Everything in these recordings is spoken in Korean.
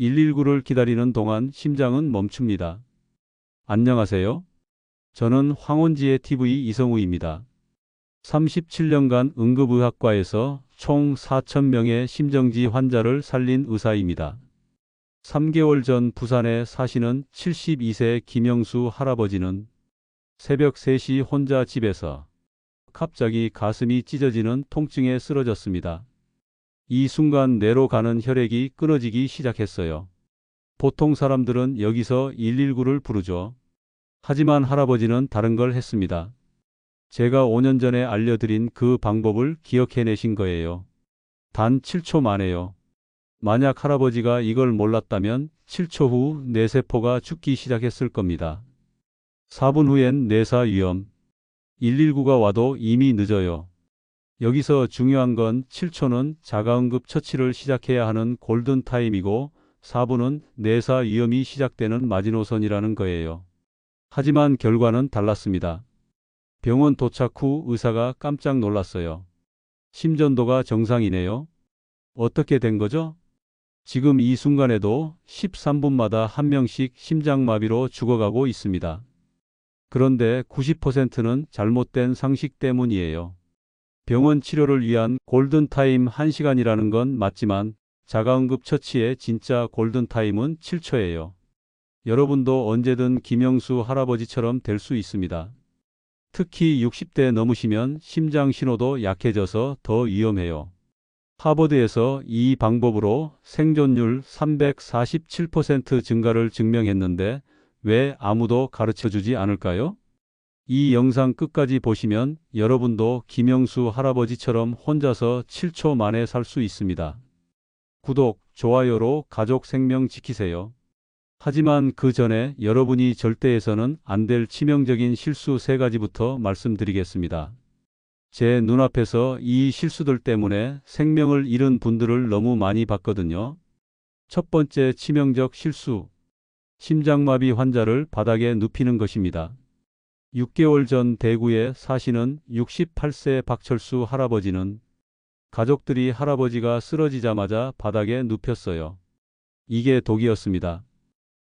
119를 기다리는 동안 심장은 멈춥니다. 안녕하세요. 저는 황혼지의 TV 이성우입니다. 37년간 응급의학과에서 총 4,000명의 심정지 환자를 살린 의사입니다. 3개월 전 부산에 사시는 72세 김영수 할아버지는 새벽 3시 혼자 집에서 갑자기 가슴이 찢어지는 통증에 쓰러졌습니다. 이 순간 뇌로 가는 혈액이 끊어지기 시작했어요. 보통 사람들은 여기서 119를 부르죠. 하지만 할아버지는 다른 걸 했습니다. 제가 5년 전에 알려드린 그 방법을 기억해내신 거예요. 단 7초 만에요. 만약 할아버지가 이걸 몰랐다면 7초 후 뇌세포가 죽기 시작했을 겁니다. 4분 후엔 뇌사 위험. 119가 와도 이미 늦어요. 여기서 중요한 건 7초는 자가응급 처치를 시작해야 하는 골든타임이고 4분은 뇌사 위험이 시작되는 마지노선이라는 거예요. 하지만 결과는 달랐습니다. 병원 도착 후 의사가 깜짝 놀랐어요. 심전도가 정상이네요. 어떻게 된 거죠? 지금 이 순간에도 13분마다 한 명씩 심장마비로 죽어가고 있습니다. 그런데 90%는 잘못된 상식 때문이에요. 병원 치료를 위한 골든타임 1시간이라는 건 맞지만 자가응급 처치의 진짜 골든타임은 7초예요. 여러분도 언제든 김영수 할아버지처럼 될 수 있습니다. 특히 60대 넘으시면 심장 신호도 약해져서 더 위험해요. 하버드에서 이 방법으로 생존율 347% 증가를 증명했는데 왜 아무도 가르쳐주지 않을까요? 이 영상 끝까지 보시면 여러분도 김영수 할아버지처럼 혼자서 7초 만에 살 수 있습니다. 구독, 좋아요로 가족 생명 지키세요. 하지만 그 전에 여러분이 절대 해서는 안 될 치명적인 실수 3가지부터 말씀드리겠습니다. 제 눈앞에서 이 실수들 때문에 생명을 잃은 분들을 너무 많이 봤거든요. 첫 번째 치명적 실수. 심장마비 환자를 바닥에 눕히는 것입니다. 6개월 전 대구에 사시는 68세 박철수 할아버지는 가족들이 할아버지가 쓰러지자마자 바닥에 눕혔어요. 이게 독이었습니다.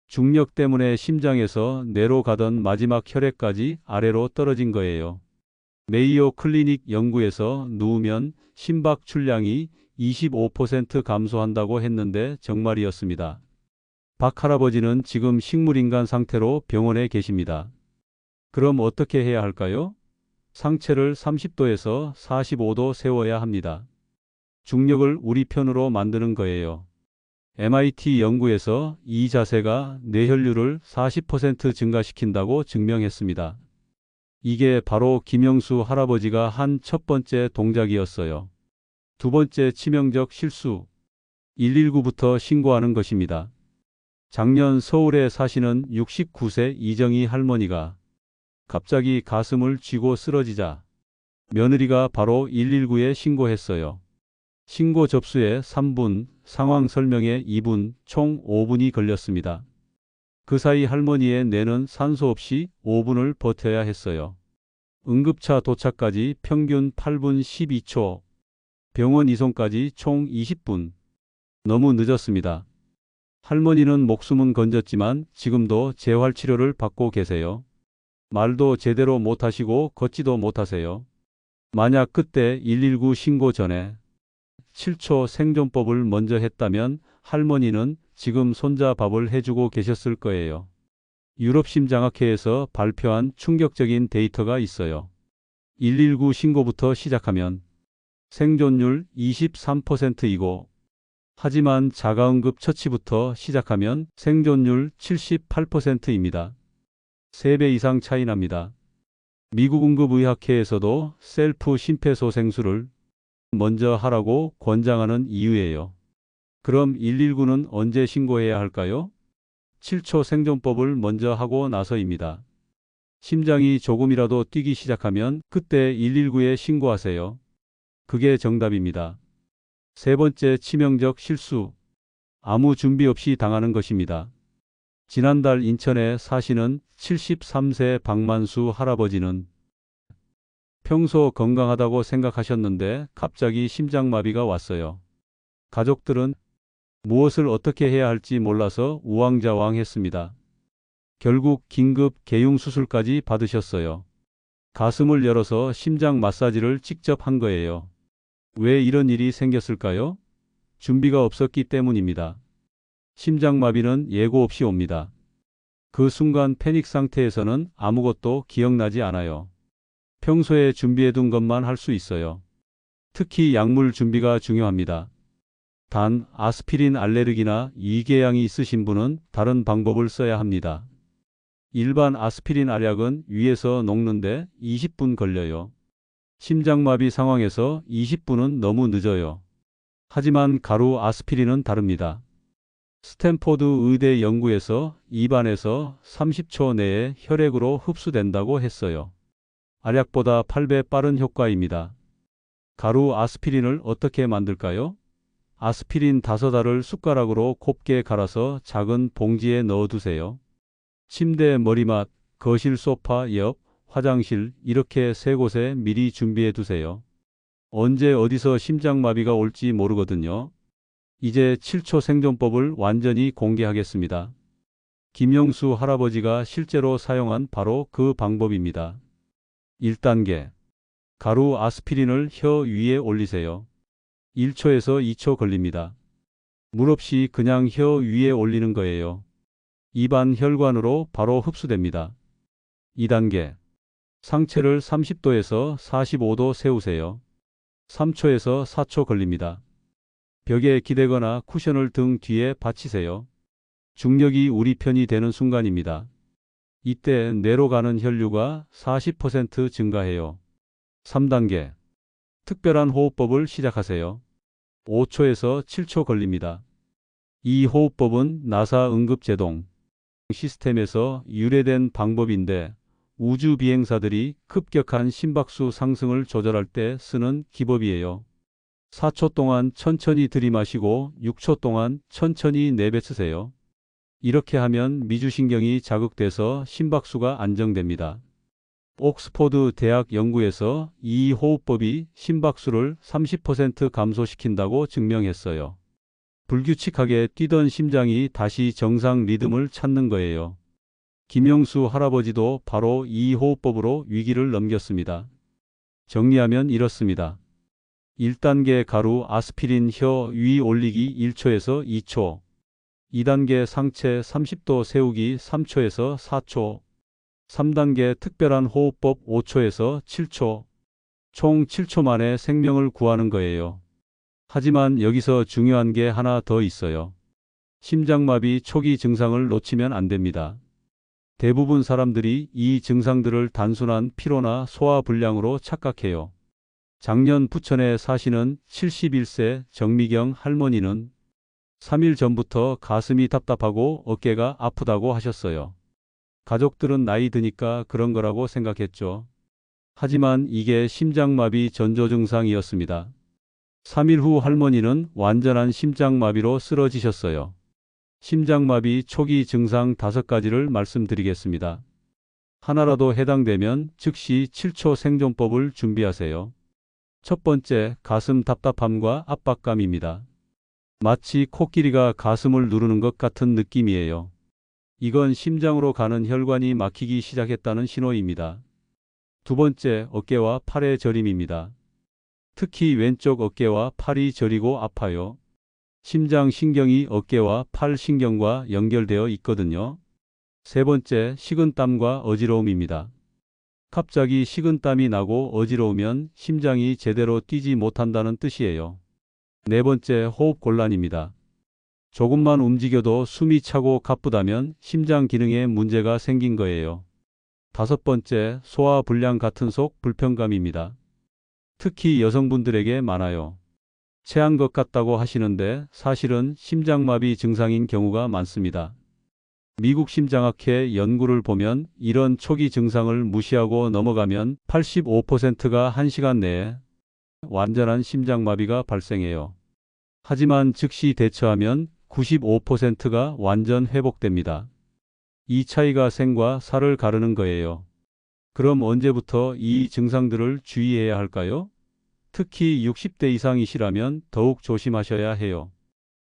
중력 때문에 심장에서 뇌로 가던 마지막 혈액까지 아래로 떨어진 거예요. 메이오 클리닉 연구에서 누우면 심박 출량이 25% 감소한다고 했는데 정말이었습니다. 박 할아버지는 지금 식물인간 상태로 병원에 계십니다. 그럼 어떻게 해야 할까요? 상체를 30도에서 45도 세워야 합니다. 중력을 우리 편으로 만드는 거예요. MIT 연구에서 이 자세가 뇌혈류를 40% 증가시킨다고 증명했습니다. 이게 바로 김영수 할아버지가 한 첫 번째 동작이었어요. 두 번째 치명적 실수. 119부터 신고하는 것입니다. 작년 서울에 사시는 69세 이정희 할머니가 갑자기 가슴을 쥐고 쓰러지자 며느리가 바로 119에 신고했어요. 신고 접수에 3분, 상황 설명에 2분, 총 5분이 걸렸습니다. 그 사이 할머니의 뇌는 산소 없이 5분을 버텨야 했어요. 응급차 도착까지 평균 8분 12초, 병원 이송까지 총 20분. 너무 늦었습니다. 할머니는 목숨은 건졌지만 지금도 재활치료를 받고 계세요. 말도 제대로 못하시고 걷지도 못하세요. 만약 그때 119 신고 전에 7초 생존법을 먼저 했다면 할머니는 지금 손자 밥을 해주고 계셨을 거예요. 유럽심장학회에서 발표한 충격적인 데이터가 있어요. 119 신고부터 시작하면 생존율 23%이고 하지만 자가응급 처치부터 시작하면 생존율 78%입니다. 3배 이상 차이 납니다. 미국 응급의학회에서도 셀프 심폐소생술을 먼저 하라고 권장하는 이유예요. 그럼 119는 언제 신고해야 할까요? 7초 생존법을 먼저 하고 나서입니다. 심장이 조금이라도 뛰기 시작하면 그때 119에 신고하세요. 그게 정답입니다. 세 번째 치명적 실수. 아무 준비 없이 당하는 것입니다. 지난달 인천에 사시는 73세 박만수 할아버지는 평소 건강하다고 생각하셨는데 갑자기 심장마비가 왔어요. 가족들은 무엇을 어떻게 해야 할지 몰라서 우왕좌왕했습니다. 결국 긴급 개용 수술까지 받으셨어요. 가슴을 열어서 심장 마사지를 직접 한 거예요. 왜 이런 일이 생겼을까요? 준비가 없었기 때문입니다. 심장마비는 예고 없이 옵니다. 그 순간 패닉 상태에서는 아무것도 기억나지 않아요. 평소에 준비해둔 것만 할 수 있어요. 특히 약물 준비가 중요합니다. 단, 아스피린 알레르기나 위궤양이 있으신 분은 다른 방법을 써야 합니다. 일반 아스피린 알약은 위에서 녹는데 20분 걸려요. 심장마비 상황에서 20분은 너무 늦어요. 하지만 가루 아스피린은 다릅니다. 스탠포드 의대 연구에서 입안에서 30초 내에 혈액으로 흡수된다고 했어요. 알약보다 8배 빠른 효과입니다. 가루 아스피린을 어떻게 만들까요? 아스피린 5알을 숟가락으로 곱게 갈아서 작은 봉지에 넣어두세요. 침대 머리맡, 거실 소파 옆, 화장실 이렇게 3곳에 미리 준비해 두세요. 언제 어디서 심장마비가 올지 모르거든요. 이제 7초 생존법을 완전히 공개하겠습니다. 김영수 할아버지가 실제로 사용한 바로 그 방법입니다. 1단계. 가루 아스피린을 혀 위에 올리세요. 1초에서 2초 걸립니다. 물 없이 그냥 혀 위에 올리는 거예요. 입안 혈관으로 바로 흡수됩니다. 2단계. 상체를 30도에서 45도 세우세요. 3초에서 4초 걸립니다. 벽에 기대거나 쿠션을 등 뒤에 받치세요. 중력이 우리 편이 되는 순간입니다. 이때 뇌로 가는 혈류가 40% 증가해요. 3단계. 특별한 호흡법을 시작하세요. 5초에서 7초 걸립니다. 이 호흡법은 나사 응급제동 시스템에서 유래된 방법인데 우주 비행사들이 급격한 심박수 상승을 조절할 때 쓰는 기법이에요. 4초 동안 천천히 들이마시고 6초 동안 천천히 내뱉으세요. 이렇게 하면 미주신경이 자극돼서 심박수가 안정됩니다. 옥스포드 대학 연구에서 이 호흡법이 심박수를 30% 감소시킨다고 증명했어요. 불규칙하게 뛰던 심장이 다시 정상 리듬을 찾는 거예요. 김영수 할아버지도 바로 이 호흡법으로 위기를 넘겼습니다. 정리하면 이렇습니다. 1단계 가루 아스피린 혀 위 올리기 1초에서 2초. 2단계 상체 30도 세우기 3초에서 4초. 3단계 특별한 호흡법 5초에서 7초. 총 7초 만에 생명을 구하는 거예요. 하지만 여기서 중요한 게 하나 더 있어요. 심장마비 초기 증상을 놓치면 안 됩니다. 대부분 사람들이 이 증상들을 단순한 피로나 소화불량으로 착각해요. 작년 부천에 사시는 71세 정미경 할머니는 3일 전부터 가슴이 답답하고 어깨가 아프다고 하셨어요. 가족들은 나이 드니까 그런 거라고 생각했죠. 하지만 이게 심장마비 전조 증상이었습니다. 3일 후 할머니는 완전한 심장마비로 쓰러지셨어요. 심장마비 초기 증상 5가지를 말씀드리겠습니다. 하나라도 해당되면 즉시 7초 생존법을 준비하세요. 첫 번째, 가슴 답답함과 압박감입니다. 마치 코끼리가 가슴을 누르는 것 같은 느낌이에요. 이건 심장으로 가는 혈관이 막히기 시작했다는 신호입니다. 두 번째, 어깨와 팔의 저림입니다. 특히 왼쪽 어깨와 팔이 저리고 아파요. 심장 신경이 어깨와 팔 신경과 연결되어 있거든요. 세 번째, 식은땀과 어지러움입니다. 갑자기 식은땀이 나고 어지러우면 심장이 제대로 뛰지 못한다는 뜻이에요. 네 번째, 호흡 곤란입니다. 조금만 움직여도 숨이 차고 가쁘다면 심장 기능에 문제가 생긴 거예요. 다섯 번째, 소화 불량 같은 속 불편감입니다. 특히 여성분들에게 많아요. 체한 것 같다고 하시는데 사실은 심장마비 증상인 경우가 많습니다. 미국 심장학회 연구를 보면 이런 초기 증상을 무시하고 넘어가면 85%가 1시간 내에 완전한 심장마비가 발생해요. 하지만 즉시 대처하면 95%가 완전 회복됩니다. 이 차이가 생과 사를 가르는 거예요. 그럼 언제부터 이 증상들을 주의해야 할까요? 특히 60대 이상이시라면 더욱 조심하셔야 해요.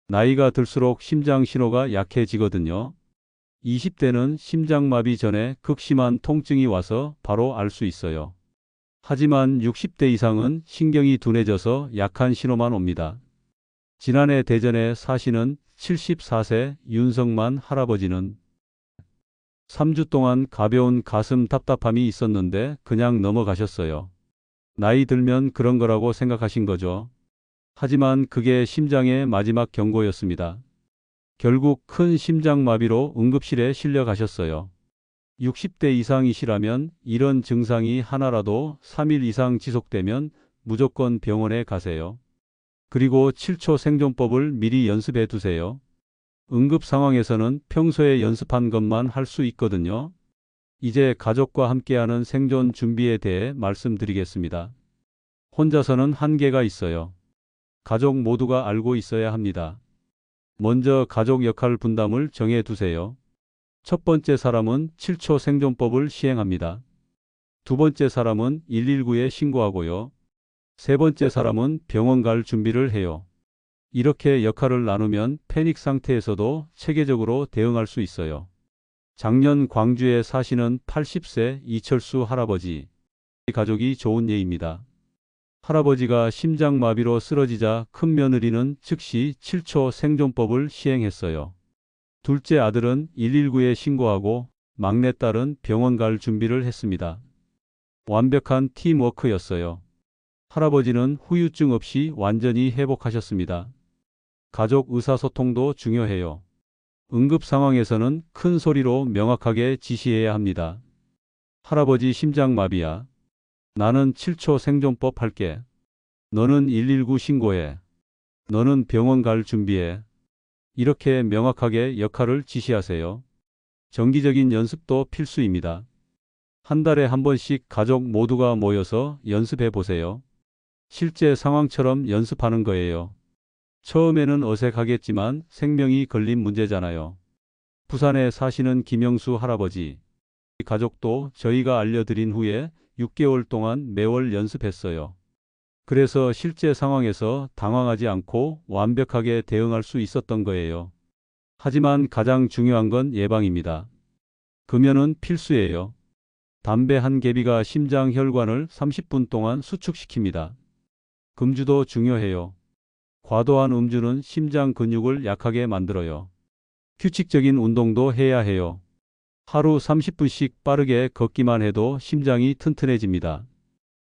나이가 들수록 심장 신호가 약해지거든요. 20대는 심장마비 전에 극심한 통증이 와서 바로 알 수 있어요. 하지만 60대 이상은 신경이 둔해져서 약한 신호만 옵니다. 지난해 대전에 사시는 74세 윤성만 할아버지는 3주 동안 가벼운 가슴 답답함이 있었는데 그냥 넘어가셨어요. 나이 들면 그런 거라고 생각하신 거죠. 하지만 그게 심장의 마지막 경고였습니다. 결국 큰 심장마비로 응급실에 실려가셨어요. 60대 이상이시라면 이런 증상이 하나라도 3일 이상 지속되면 무조건 병원에 가세요. 그리고 7초 생존법을 미리 연습해 두세요. 응급 상황에서는 평소에 연습한 것만 할 수 있거든요. 이제 가족과 함께하는 생존 준비에 대해 말씀드리겠습니다. 혼자서는 한계가 있어요. 가족 모두가 알고 있어야 합니다. 먼저 가족 역할 분담을 정해 두세요. 첫 번째 사람은 7초 생존법을 시행합니다. 두 번째 사람은 119에 신고하고요. 세 번째 사람은 병원 갈 준비를 해요. 이렇게 역할을 나누면 패닉 상태에서도 체계적으로 대응할 수 있어요. 작년 광주에 사시는 80세 이철수 할아버지. 가족이 좋은 예입니다. 할아버지가 심장마비로 쓰러지자 큰며느리는 즉시 7초 생존법을 시행했어요. 둘째 아들은 119에 신고하고 막내딸은 병원 갈 준비를 했습니다. 완벽한 팀워크였어요. 할아버지는 후유증 없이 완전히 회복하셨습니다. 가족 의사소통도 중요해요. 응급 상황에서는 큰 소리로 명확하게 지시해야 합니다. 할아버지 심장마비야. 나는 7초 생존법 할게. 너는 119 신고해. 너는 병원 갈 준비해. 이렇게 명확하게 역할을 지시하세요. 정기적인 연습도 필수입니다. 한 달에 한 번씩 가족 모두가 모여서 연습해 보세요. 실제 상황처럼 연습하는 거예요. 처음에는 어색하겠지만 생명이 걸린 문제잖아요. 부산에 사시는 김영수 할아버지. 가족도 저희가 알려드린 후에 6개월 동안 매월 연습했어요. 그래서 실제 상황에서 당황하지 않고 완벽하게 대응할 수 있었던 거예요. 하지만 가장 중요한 건 예방입니다. 금연은 필수예요. 담배 한 개비가 심장 혈관을 30분 동안 수축시킵니다. 금주도 중요해요. 과도한 음주는 심장 근육을 약하게 만들어요. 규칙적인 운동도 해야 해요. 하루 30분씩 빠르게 걷기만 해도 심장이 튼튼해집니다.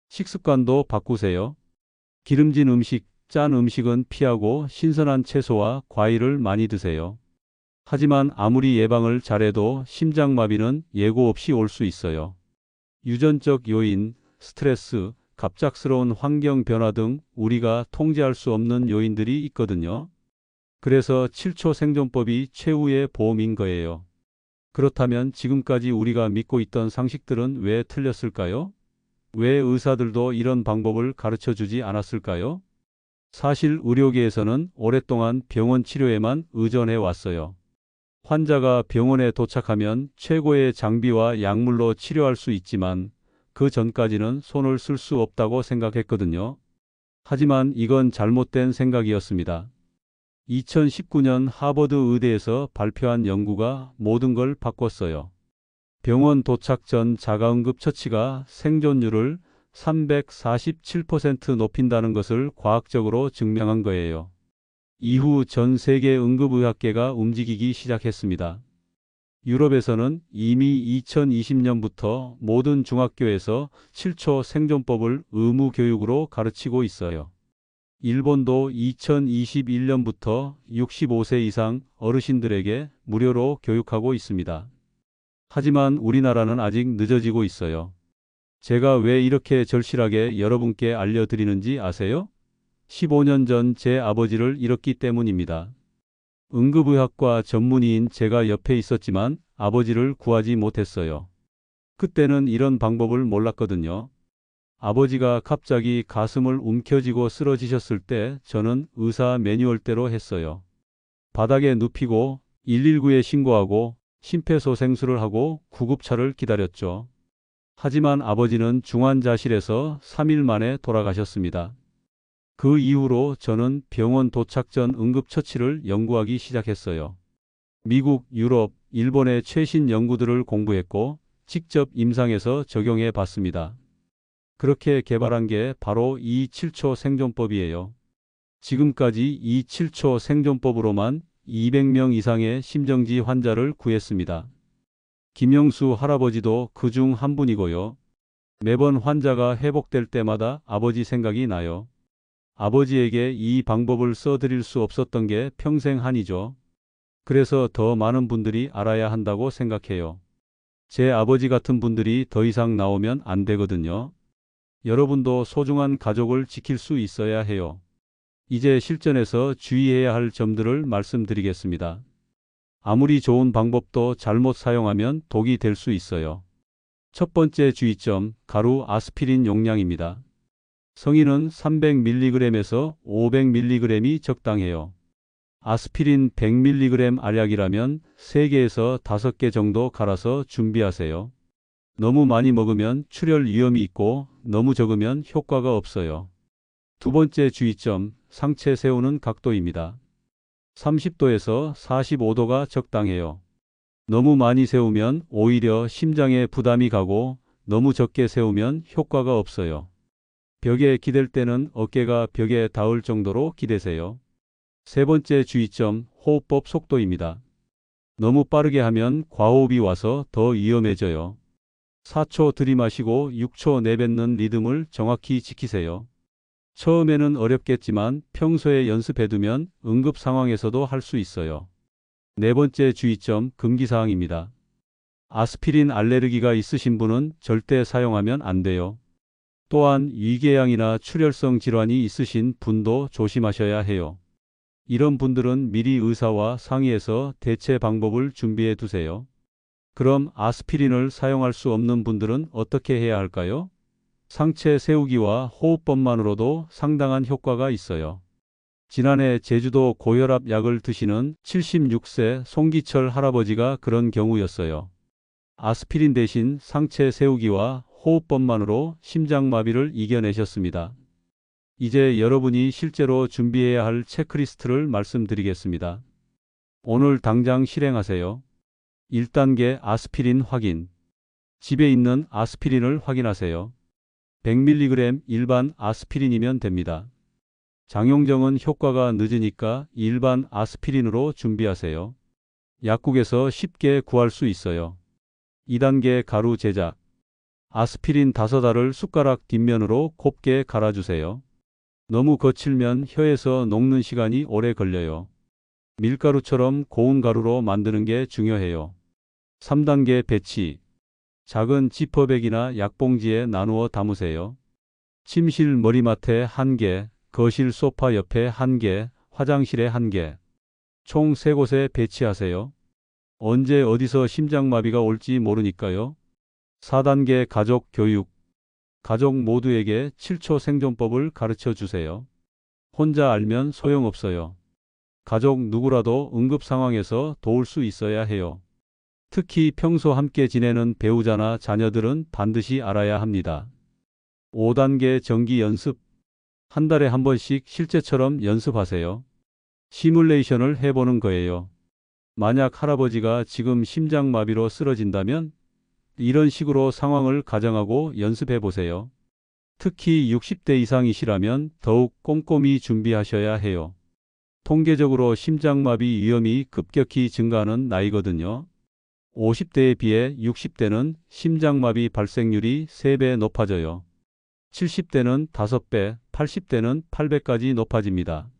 식습관도 바꾸세요. 기름진 음식, 짠 음식은 피하고 신선한 채소와 과일을 많이 드세요. 하지만 아무리 예방을 잘해도 심장마비는 예고 없이 올 수 있어요. 유전적 요인, 스트레스, 갑작스러운 환경 변화 등 우리가 통제할 수 없는 요인들이 있거든요. 그래서 7초 생존법이 최후의 보험인 거예요. 그렇다면 지금까지 우리가 믿고 있던 상식들은 왜 틀렸을까요? 왜 의사들도 이런 방법을 가르쳐 주지 않았을까요? 사실 의료계에서는 오랫동안 병원 치료에만 의존해 왔어요. 환자가 병원에 도착하면 최고의 장비와 약물로 치료할 수 있지만 그 전까지는 손을 쓸 수 없다고 생각했거든요. 하지만 이건 잘못된 생각이었습니다. 2019년 하버드 의대에서 발표한 연구가 모든 걸 바꿨어요. 병원 도착 전 자가응급 처치가 생존율을 347% 높인다는 것을 과학적으로 증명한 거예요. 이후 전 세계 응급의학계가 움직이기 시작했습니다. 유럽에서는 이미 2020년부터 모든 중학교에서 7초 생존법을 의무 교육으로 가르치고 있어요. 일본도 2021년부터 65세 이상 어르신들에게 무료로 교육하고 있습니다. 하지만 우리나라는 아직 늦어지고 있어요. 제가 왜 이렇게 절실하게 여러분께 알려드리는지 아세요? 15년 전 제 아버지를 잃었기 때문입니다. 응급의학과 전문의인 제가 옆에 있었지만 아버지를 구하지 못했어요. 그때는 이런 방법을 몰랐거든요. 아버지가 갑자기 가슴을 움켜쥐고 쓰러지셨을 때 저는 의사 매뉴얼대로 했어요. 바닥에 눕히고 119에 신고하고 심폐소생술을 하고 구급차를 기다렸죠. 하지만 아버지는 중환자실에서 3일 만에 돌아가셨습니다. 그 이후로 저는 병원 도착 전 응급처치를 연구하기 시작했어요. 미국, 유럽, 일본의 최신 연구들을 공부했고 직접 임상에서 적용해 봤습니다. 그렇게 개발한 게 바로 이 7초 생존법이에요. 지금까지 이 7초 생존법으로만 200명 이상의 심정지 환자를 구했습니다. 김영수 할아버지도 그중 한 분이고요. 매번 환자가 회복될 때마다 아버지 생각이 나요. 아버지에게 이 방법을 써드릴 수 없었던 게 평생 한이죠. 그래서 더 많은 분들이 알아야 한다고 생각해요. 제 아버지 같은 분들이 더 이상 나오면 안 되거든요. 여러분도 소중한 가족을 지킬 수 있어야 해요. 이제 실전에서 주의해야 할 점들을 말씀드리겠습니다. 아무리 좋은 방법도 잘못 사용하면 독이 될 수 있어요. 첫 번째 주의점, 가루 아스피린 용량입니다. 성인은 300mg에서 500mg이 적당해요. 아스피린 100mg 알약이라면 3개에서 5개 정도 갈아서 준비하세요. 너무 많이 먹으면 출혈 위험이 있고 너무 적으면 효과가 없어요. 두 번째 주의점, 상체 세우는 각도입니다. 30도에서 45도가 적당해요. 너무 많이 세우면 오히려 심장에 부담이 가고 너무 적게 세우면 효과가 없어요. 벽에 기댈 때는 어깨가 벽에 닿을 정도로 기대세요. 세 번째 주의점, 호흡법 속도입니다. 너무 빠르게 하면 과호흡이 와서 더 위험해져요. 4초 들이마시고 6초 내뱉는 리듬을 정확히 지키세요. 처음에는 어렵겠지만 평소에 연습해두면 응급 상황에서도 할 수 있어요. 네 번째 주의점, 금기사항입니다. 아스피린 알레르기가 있으신 분은 절대 사용하면 안 돼요. 또한 위궤양이나 출혈성 질환이 있으신 분도 조심하셔야 해요. 이런 분들은 미리 의사와 상의해서 대체 방법을 준비해 두세요. 그럼 아스피린을 사용할 수 없는 분들은 어떻게 해야 할까요? 상체 세우기와 호흡법만으로도 상당한 효과가 있어요. 지난해 제주도 고혈압 약을 드시는 76세 송기철 할아버지가 그런 경우였어요. 아스피린 대신 상체 세우기와 호흡법만으로 심장마비를 이겨내셨습니다. 이제 여러분이 실제로 준비해야 할 체크리스트를 말씀드리겠습니다. 오늘 당장 실행하세요. 1단계 아스피린 확인. 집에 있는 아스피린을 확인하세요. 100mg 일반 아스피린이면 됩니다. 장용정은 효과가 늦으니까 일반 아스피린으로 준비하세요. 약국에서 쉽게 구할 수 있어요. 2단계 가루 제작. 아스피린 5알을 숟가락 뒷면으로 곱게 갈아주세요. 너무 거칠면 혀에서 녹는 시간이 오래 걸려요. 밀가루처럼 고운 가루로 만드는 게 중요해요. 3단계 배치. 작은 지퍼백이나 약봉지에 나누어 담으세요. 침실 머리맡에 1개, 거실 소파 옆에 1개, 화장실에 1개. 총 3곳에 배치하세요. 언제 어디서 심장마비가 올지 모르니까요. 4단계 가족 교육. 가족 모두에게 7초 생존법을 가르쳐 주세요. 혼자 알면 소용없어요. 가족 누구라도 응급 상황에서 도울 수 있어야 해요. 특히 평소 함께 지내는 배우자나 자녀들은 반드시 알아야 합니다. 5단계 정기 연습. 한 달에 한 번씩 실제처럼 연습하세요. 시뮬레이션을 해보는 거예요. 만약 할아버지가 지금 심장마비로 쓰러진다면 이런 식으로 상황을 가정하고 연습해 보세요. 특히 60대 이상이시라면 더욱 꼼꼼히 준비하셔야 해요. 통계적으로 심장마비 위험이 급격히 증가하는 나이거든요. 50대에 비해 60대는 심장마비 발생률이 3배 높아져요. 70대는 5배, 80대는 8배까지 높아집니다.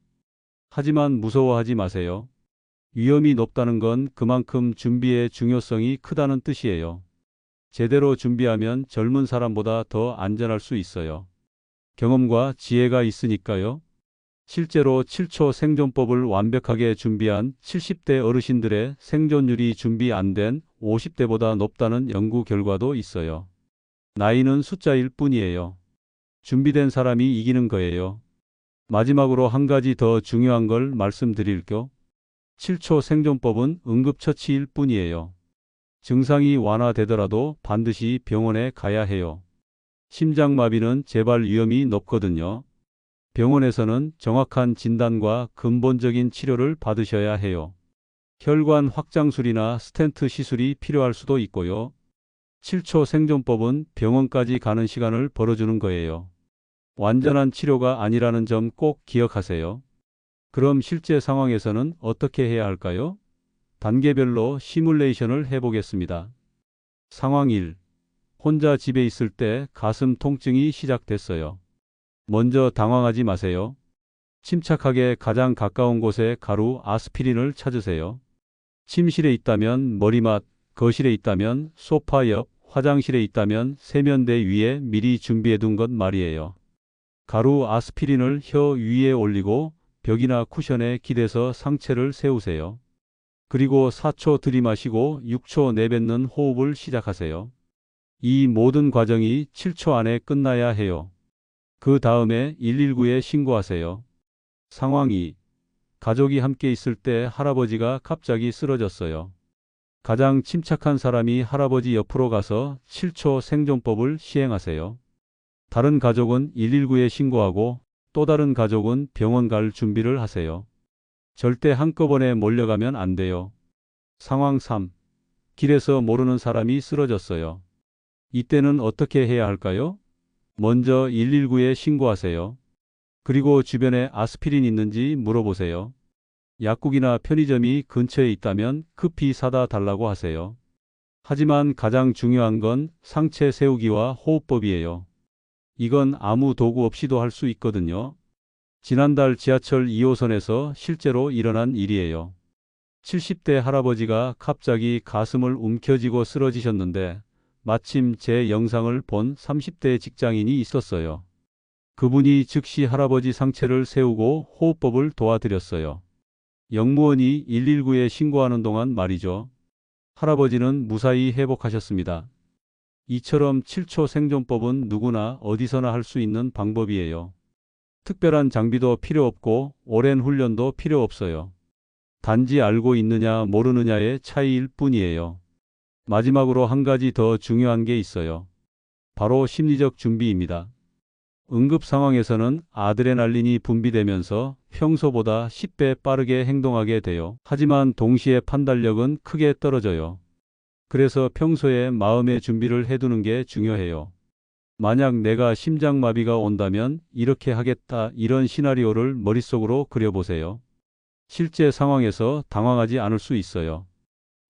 하지만 무서워하지 마세요. 위험이 높다는 건 그만큼 준비의 중요성이 크다는 뜻이에요. 제대로 준비하면 젊은 사람보다 더 안전할 수 있어요. 경험과 지혜가 있으니까요. 실제로 7초 생존법을 완벽하게 준비한 70대 어르신들의 생존율이 준비 안 된 50대보다 높다는 연구 결과도 있어요. 나이는 숫자일 뿐이에요. 준비된 사람이 이기는 거예요. 마지막으로 한 가지 더 중요한 걸 말씀드릴게요. 7초 생존법은 응급처치일 뿐이에요. 증상이 완화되더라도 반드시 병원에 가야 해요. 심장마비는 재발 위험이 높거든요. 병원에서는 정확한 진단과 근본적인 치료를 받으셔야 해요. 혈관 확장술이나 스텐트 시술이 필요할 수도 있고요. 7초 생존법은 병원까지 가는 시간을 벌어주는 거예요. 완전한 치료가 아니라는 점 꼭 기억하세요. 그럼 실제 상황에서는 어떻게 해야 할까요? 단계별로 시뮬레이션을 해보겠습니다. 상황 1. 혼자 집에 있을 때 가슴 통증이 시작됐어요. 먼저 당황하지 마세요. 침착하게 가장 가까운 곳에 가루 아스피린을 찾으세요. 침실에 있다면 머리맡, 거실에 있다면 소파 옆, 화장실에 있다면 세면대 위에 미리 준비해둔 것 말이에요. 가루 아스피린을 혀 위에 올리고 벽이나 쿠션에 기대서 상체를 세우세요. 그리고 4초 들이마시고 6초 내뱉는 호흡을 시작하세요. 이 모든 과정이 7초 안에 끝나야 해요. 그 다음에 119에 신고하세요. 상황 2. 가족이 함께 있을 때 할아버지가 갑자기 쓰러졌어요. 가장 침착한 사람이 할아버지 옆으로 가서 7초 생존법을 시행하세요. 다른 가족은 119에 신고하고 또 다른 가족은 병원 갈 준비를 하세요. 절대 한꺼번에 몰려가면 안 돼요. 상황 3. 길에서 모르는 사람이 쓰러졌어요. 이때는 어떻게 해야 할까요? 먼저 119에 신고하세요. 그리고 주변에 아스피린 있는지 물어보세요. 약국이나 편의점이 근처에 있다면 급히 사다 달라고 하세요. 하지만 가장 중요한 건 상체 세우기와 호흡법이에요. 이건 아무 도구 없이도 할 수 있거든요. 지난달 지하철 2호선에서 실제로 일어난 일이에요. 70대 할아버지가 갑자기 가슴을 움켜쥐고 쓰러지셨는데 마침 제 영상을 본 30대 직장인이 있었어요. 그분이 즉시 할아버지 상체를 세우고 호흡법을 도와드렸어요. 영무원이 119에 신고하는 동안 말이죠. 할아버지는 무사히 회복하셨습니다. 이처럼 7초 생존법은 누구나 어디서나 할 수 있는 방법이에요. 특별한 장비도 필요 없고 오랜 훈련도 필요 없어요. 단지 알고 있느냐 모르느냐의 차이일 뿐이에요. 마지막으로 한 가지 더 중요한 게 있어요. 바로 심리적 준비입니다. 응급 상황에서는 아드레날린이 분비되면서 평소보다 10배 빠르게 행동하게 돼요. 하지만 동시에 판단력은 크게 떨어져요. 그래서 평소에 마음의 준비를 해두는 게 중요해요. 만약 내가 심장마비가 온다면 이렇게 하겠다, 이런 시나리오를 머릿속으로 그려보세요. 실제 상황에서 당황하지 않을 수 있어요.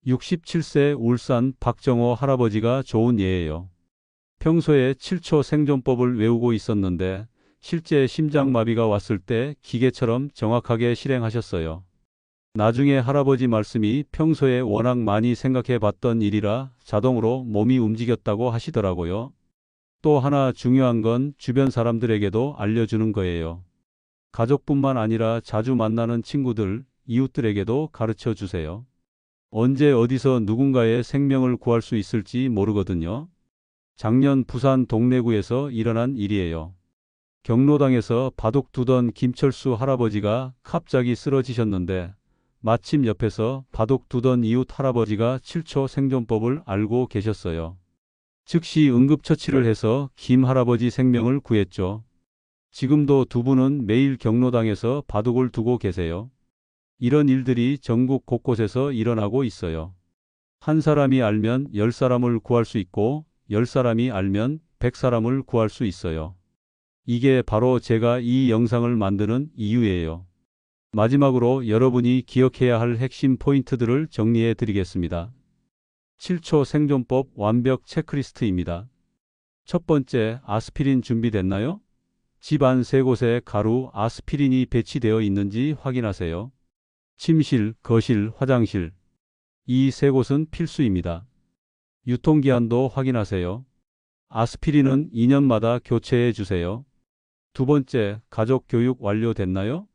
67세 울산 박정호 할아버지가 좋은 예예요. 평소에 7초 생존법을 외우고 있었는데 실제 심장마비가 왔을 때 기계처럼 정확하게 실행하셨어요. 나중에 할아버지 말씀이 평소에 워낙 많이 생각해 봤던 일이라 자동으로 몸이 움직였다고 하시더라고요. 또 하나 중요한 건 주변 사람들에게도 알려주는 거예요. 가족뿐만 아니라 자주 만나는 친구들, 이웃들에게도 가르쳐 주세요. 언제 어디서 누군가의 생명을 구할 수 있을지 모르거든요. 작년 부산 동래구에서 일어난 일이에요. 경로당에서 바둑 두던 김철수 할아버지가 갑자기 쓰러지셨는데 마침 옆에서 바둑 두던 이웃 할아버지가 7초 생존법을 알고 계셨어요. 즉시 응급처치를 해서 김 할아버지 생명을 구했죠. 지금도 두 분은 매일 경로당에서 바둑을 두고 계세요. 이런 일들이 전국 곳곳에서 일어나고 있어요. 한 사람이 알면 10사람을 구할 수 있고 10사람이 알면 100사람을 구할 수 있어요. 이게 바로 제가 이 영상을 만드는 이유예요. 마지막으로 여러분이 기억해야 할 핵심 포인트들을 정리해 드리겠습니다. 7초 생존법 완벽 체크리스트입니다. 첫 번째, 아스피린 준비됐나요? 집 안 3곳에 가루 아스피린이 배치되어 있는지 확인하세요. 침실, 거실, 화장실. 이 3곳은 필수입니다. 유통기한도 확인하세요. 아스피린은 2년마다 교체해 주세요. 두 번째, 가족 교육 완료됐나요?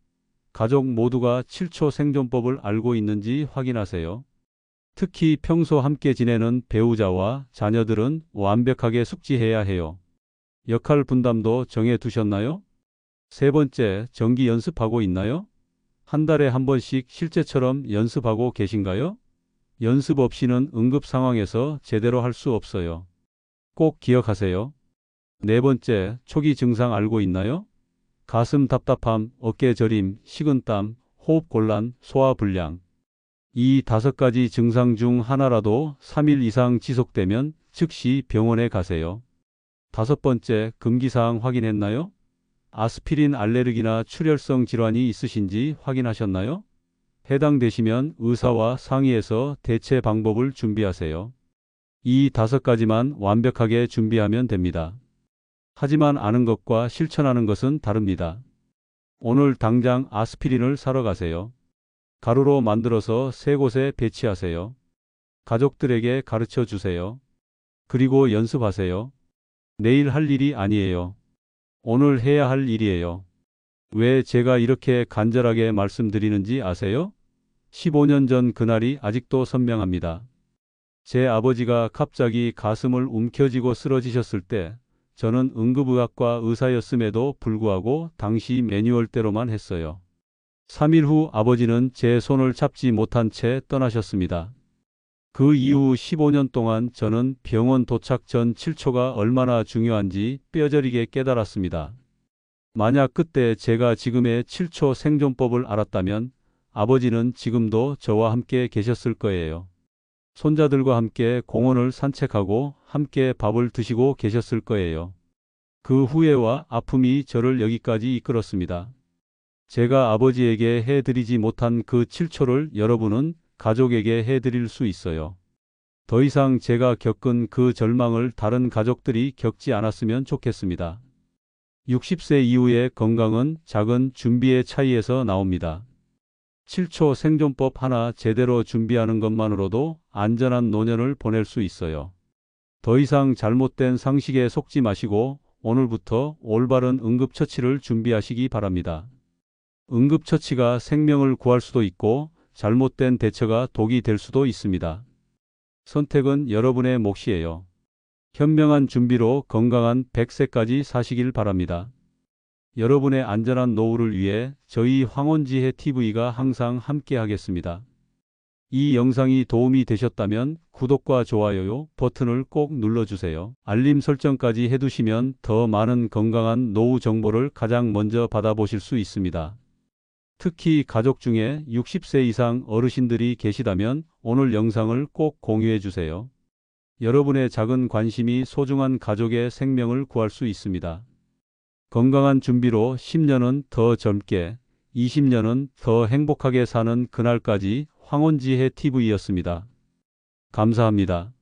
가족 모두가 7초 생존법을 알고 있는지 확인하세요. 특히 평소 함께 지내는 배우자와 자녀들은 완벽하게 숙지해야 해요. 역할 분담도 정해 두셨나요? 세 번째, 정기 연습하고 있나요? 한 달에 한 번씩 실제처럼 연습하고 계신가요? 연습 없이는 응급 상황에서 제대로 할 수 없어요. 꼭 기억하세요. 네 번째, 초기 증상 알고 있나요? 가슴 답답함, 어깨 저림, 식은땀, 호흡 곤란, 소화 불량. 이 5가지 증상 중 하나라도 3일 이상 지속되면 즉시 병원에 가세요. 5번째, 금기사항 확인했나요? 아스피린 알레르기나 출혈성 질환이 있으신지 확인하셨나요? 해당되시면 의사와 상의해서 대체 방법을 준비하세요. 이 5가지만 완벽하게 준비하면 됩니다. 하지만 아는 것과 실천하는 것은 다릅니다. 오늘 당장 아스피린을 사러 가세요. 가루로 만들어서 3곳에 배치하세요. 가족들에게 가르쳐 주세요. 그리고 연습하세요. 내일 할 일이 아니에요. 오늘 해야 할 일이에요. 왜 제가 이렇게 간절하게 말씀드리는지 아세요? 15년 전 그날이 아직도 선명합니다. 제 아버지가 갑자기 가슴을 움켜쥐고 쓰러지셨을 때 저는 응급의학과 의사였음에도 불구하고 당시 매뉴얼대로만 했어요. 3일 후 아버지는 제 손을 잡지 못한 채 떠나셨습니다. 그 이후 15년 동안 저는 병원 도착 전 7초가 얼마나 중요한지 뼈저리게 깨달았습니다. 만약 그때 제가 지금의 7초 생존법을 알았다면 아버지는 지금도 저와 함께 계셨을 거예요. 손자들과 함께 공원을 산책하고 함께 밥을 드시고 계셨을 거예요. 그 후회와 아픔이 저를 여기까지 이끌었습니다. 제가 아버지에게 해드리지 못한 그 7초를 여러분은 가족에게 해드릴 수 있어요. 더 이상 제가 겪은 그 절망을 다른 가족들이 겪지 않았으면 좋겠습니다. 60세 이후의 건강은 작은 준비의 차이에서 나옵니다. 7초 생존법 하나 제대로 준비하는 것만으로도 안전한 노년을 보낼 수 있어요. 더 이상 잘못된 상식에 속지 마시고 오늘부터 올바른 응급처치를 준비하시기 바랍니다. 응급처치가 생명을 구할 수도 있고 잘못된 대처가 독이 될 수도 있습니다. 선택은 여러분의 몫이에요. 현명한 준비로 건강한 100세까지 사시길 바랍니다. 여러분의 안전한 노후를 위해 저희 황혼지혜 TV가 항상 함께 하겠습니다. 이 영상이 도움이 되셨다면 구독과 좋아요 버튼을 꼭 눌러주세요. 알림 설정까지 해두시면 더 많은 건강한 노후 정보를 가장 먼저 받아보실 수 있습니다. 특히 가족 중에 60세 이상 어르신들이 계시다면 오늘 영상을 꼭 공유해 주세요. 여러분의 작은 관심이 소중한 가족의 생명을 구할 수 있습니다. 건강한 준비로 10년은 더 젊게, 20년은 더 행복하게 사는 그날까지 황혼지혜 TV였습니다. 감사합니다.